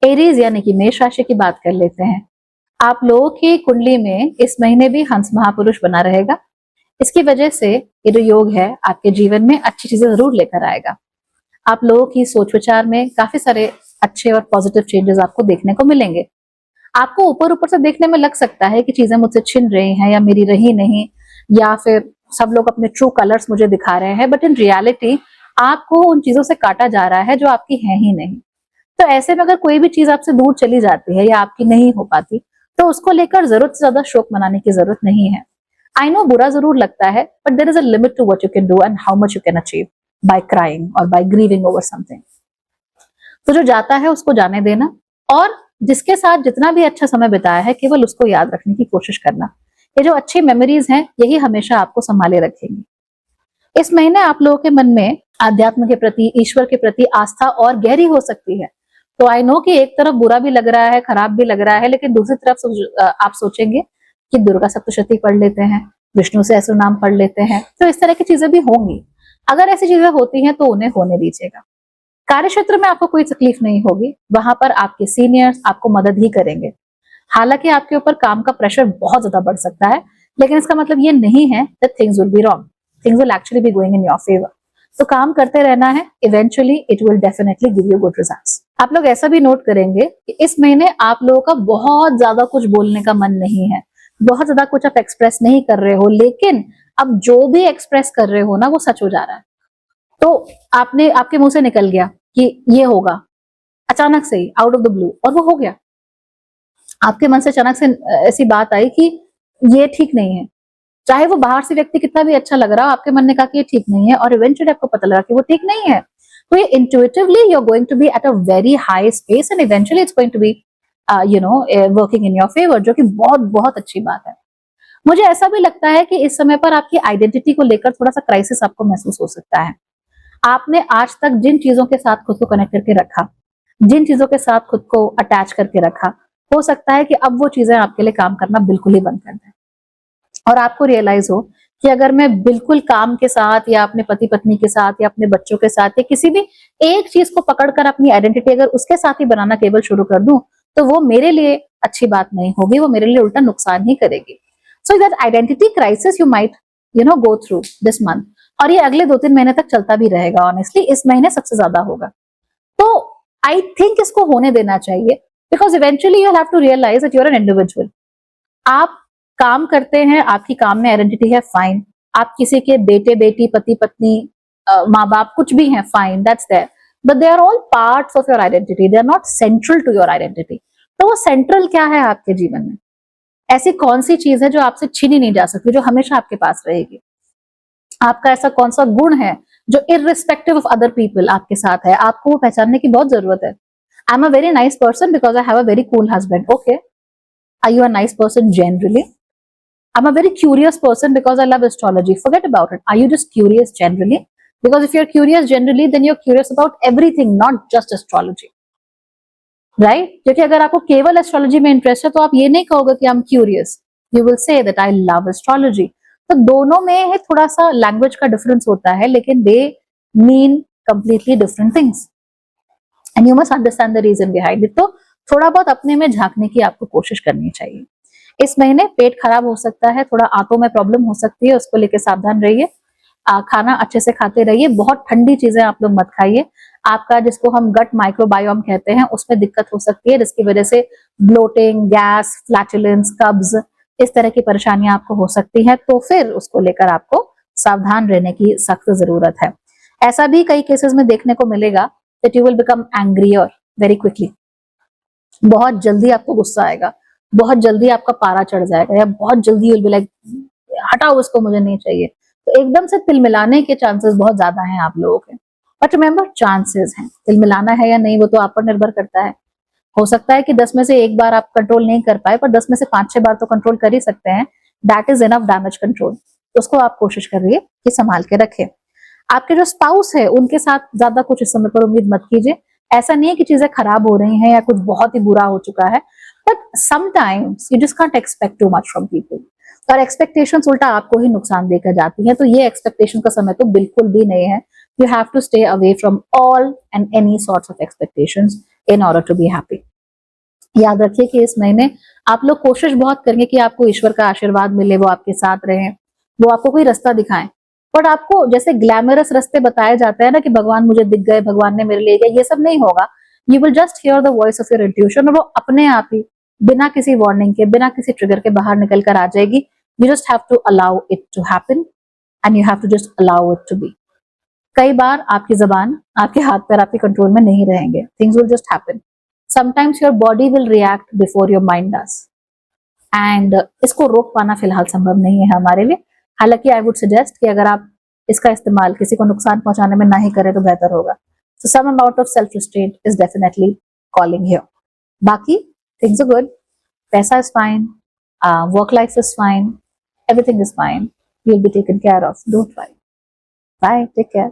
Aries यानी कि मेष राशि की बात कर लेते हैं। आप लोगों की कुंडली में इस महीने भी हंस महापुरुष बना रहेगा। इसकी वजह से ये जो योग है आपके जीवन में अच्छी चीजें जरूर लेकर आएगा। आप लोगों की सोच विचार में काफी सारे अच्छे और पॉजिटिव चेंजेस आपको देखने को मिलेंगे। आपको ऊपर ऊपर से देखने में लग सकता है कि चीजें मुझसे छिन रही हैं या मेरी रही नहीं, या फिर सब लोग अपने ट्रू कलर्स मुझे दिखा रहे हैं, बट इन रियलिटी आपको उन चीजों से काटा जा रहा है जो आपकी है ही नहीं। तो ऐसे में अगर कोई भी चीज आपसे दूर चली जाती है या आपकी नहीं हो पाती, तो उसको लेकर जरूरत से ज्यादा शोक मनाने की जरूरत नहीं है। आई नो बुरा जरूर लगता है, but there is a limit to what you can do and how much you can achieve by crying और बाय ग्रीविंग ओवर समथिंग। तो जो जाता है उसको जाने देना, और जिसके साथ जितना भी अच्छा समय बिताया है केवल उसको याद रखने की कोशिश करना। ये जो अच्छी मेमोरीज हैं यही हमेशा आपको संभाले रखेंगी। इस महीने आप लोगों के मन में आध्यात्म के प्रति, ईश्वर के प्रति आस्था और गहरी हो सकती है। तो आई नो कि एक तरफ बुरा भी लग रहा है, खराब भी लग रहा है, लेकिन दूसरी तरफ आप सोचेंगे कि दुर्गा सप्तशती पढ़ लेते हैं, विष्णु सहस्त्रनाम पढ़ लेते हैं, तो इस तरह की चीजें भी होंगी। अगर ऐसी चीजें होती हैं तो उन्हें होने दीजिएगा। कार्य क्षेत्र में आपको कोई तकलीफ नहीं होगी, वहां पर आपके सीनियर्स आपको मदद ही करेंगे। हालांकि आपके ऊपर काम का प्रेशर बहुत ज्यादा बढ़ सकता है, लेकिन इसका मतलब ये नहीं है that things will be wrong, things will actually be going in your favour. तो काम करते रहना है, eventually it will definitely give you good results. आप लोग ऐसा भी नोट करेंगे कि इस महीने आप लोगों का बहुत ज्यादा कुछ बोलने का मन नहीं है, बहुत ज्यादा कुछ आप एक्सप्रेस नहीं कर रहे हो, लेकिन अब जो भी एक्सप्रेस कर रहे हो ना वो सच हो जा रहा है। तो आपके मुंह से निकल गया कि ये होगा, अचानक से ही आउट ऑफ द ब्लू, और वो हो गया। आपके मन से अचानक से ऐसी बात आई कि ये ठीक नहीं है, चाहे वो बाहर से व्यक्ति कितना भी अच्छा लग रहा हो, आपके मन ने कहा कि ये ठीक नहीं है, और इवेंचुअली आपको पता लगा कि वो ठीक नहीं है। तो ये intuitively you are going to be at a very high space and eventually it's going to be working in your favour, जो कि बहुत बहुत अच्छी बात है। मुझे ऐसा भी लगता है कि इस समय पर आपकी आइडेंटिटी को लेकर थोड़ा सा क्राइसिस आपको महसूस हो सकता है। आपने आज तक जिन चीजों के साथ खुद को कनेक्ट करके रखा, जिन चीजों के साथ खुद को अटैच करके रखा, हो सकता है कि अब वो चीजें आपके लिए काम करना बिल्कुल ही बंद कर दें, और आपको रियलाइज हो कि अगर मैं बिल्कुल काम के साथ या अपने पति पत्नी के साथ या अपने बच्चों के साथ या किसी भी एक चीज को पकड़कर अपनी आइडेंटिटी अगर उसके साथ ही बनाना केवल शुरू कर दूं, तो वो मेरे लिए अच्छी बात नहीं होगी, वो मेरे लिए उल्टा नुकसान ही करेगी। So that identity crisis you might go through this month, और ये अगले 2-3 महीने तक चलता भी रहेगा। ऑनेस्टली इस महीने सबसे ज्यादा होगा, तो आई थिंक इसको होने देना चाहिए, because eventually you have to realise that you are an individual. आप काम करते हैं, आपकी काम में आइडेंटिटी है, फाइन। आप किसी के बेटे बेटी, पति पत्नी, माँ बाप कुछ भी हैं, fine, that's there, but they are all parts of your identity, they are not central to your identity. तो वो सेंट्रल क्या है आपके जीवन में? ऐसी कौन सी चीज है जो आपसे छीनी नहीं जा सकती, जो हमेशा आपके पास रहेगी? आपका ऐसा कौन सा गुण है जो इररिस्पेक्टिव ऑफ अदर पीपल आपके साथ है? आपको वो पहचानने की बहुत जरूरत है। I am a very nice person because I have a very cool husband. Okay, are you a nice person generally? I'm a very curious person because I love astrology. Forget about it. Are you just curious generally? Because if you're curious generally, then you're curious about everything, not just astrology. Right? क्योंकि अगर आपको केवल astrology में interest है तो आप ये नहीं कहोगे कि I am curious, you will say that I love astrology. तो दोनों में थोड़ा सा लैंग्वेज का डिफरेंस होता है, लेकिन they mean completely different things and you must understand the reason behind it. तो थोड़ा बहुत अपने में झांकने की आपको कोशिश करनी चाहिए। इस महीने पेट खराब हो सकता है, थोड़ा आंतों में प्रॉब्लम हो सकती है, उसको लेकर सावधान रहिए। खाना अच्छे से खाते रहिए, बहुत ठंडी चीजें आप लोग मत खाइए। आपका जिसको हम गट माइक्रोबायोम कहते हैं उसमें दिक्कत हो सकती है, जिसकी वजह से ब्लोटिंग, गैस, फ्लैटुलेंस, कब्ज, इस तरह की परेशानियां आपको हो सकती है। तो फिर उसको लेकर आपको सावधान रहने की सख्त जरूरत है। ऐसा भी कई केसेस में देखने को मिलेगा that you will become angrier very quickly. बहुत जल्दी आपको गुस्सा आएगा, बहुत जल्दी आपका पारा चढ़ जाएगा, या बहुत जल्दी you'll be like, हटाओ उसको, मुझे नहीं चाहिए। तो एकदम से तिलमिलाने के चांसेस बहुत ज्यादा हैं आप लोगों के। बट रिमेंबर, चांसेस हैं, तिलमिलाना है या नहीं वो तो आप पर निर्भर करता है। हो सकता है कि 10 में से एक बार आप कंट्रोल नहीं कर पाए, पर 10 में से 5-6 बार तो कंट्रोल कर ही सकते हैं। That is enough damage control. उसको आप कोशिश करिए कि संभाल के रखें। आपके जो स्पाउस है उनके साथ ज्यादा कुछ इस समय पर उम्मीद मत कीजिए। ऐसा नहीं है कि चीजें खराब हो रही हैं या कुछ बहुत ही बुरा हो चुका है, but sometimes you just can't expect too much from people, और एक्सपेक्टेशंस उल्टा आपको ही नुकसान देकर जाती हैं। तो ये एक्सपेक्टेशन का समय तो बिल्कुल भी नहीं है। You have to stay away from all and any sorts of expectations in order to be happy. याद रखिए कि इस महीने आप लोग कोशिश बहुत करेंगे कि आपको ईश्वर का आशीर्वाद मिले, वो आपके साथ रहे, वो आपको कोई रास्ता दिखाएं। बट आपको जैसे ग्लैमरस रास्ते बताए जाते हैं ना कि भगवान मुझे दिख गए, भगवान ने मेरे लिए किया, ये सब नहीं होगा। You will just here the voice of your intuition, और वो अपने आप ही बिना किसी वार्निंग के, बिना किसी ट्रिगर के बाहर निकल कर आ जाएगी। You just have to allow it to happen and you have to just allow it to be. कई बार आपकी जबान, आपके हाथ पैर आपके कंट्रोल में नहीं रहेंगे, things will just happen. Sometimes your body will react before your mind does, and इसको रोक पाना फिलहाल संभव नहीं है हमारे लिए। हालांकि आई वुड सजेस्ट कि अगर आप इसका इस्तेमाल किसी को नुकसान पहुंचाने में ना ही करें तो बेहतर होगा। So some amount of self restraint is definitely calling here. बाकी थिंग्स आर गुड, पैसा is fine, work life is fine, everything is fine, you'll be taken care of, don't worry. Bye, take care.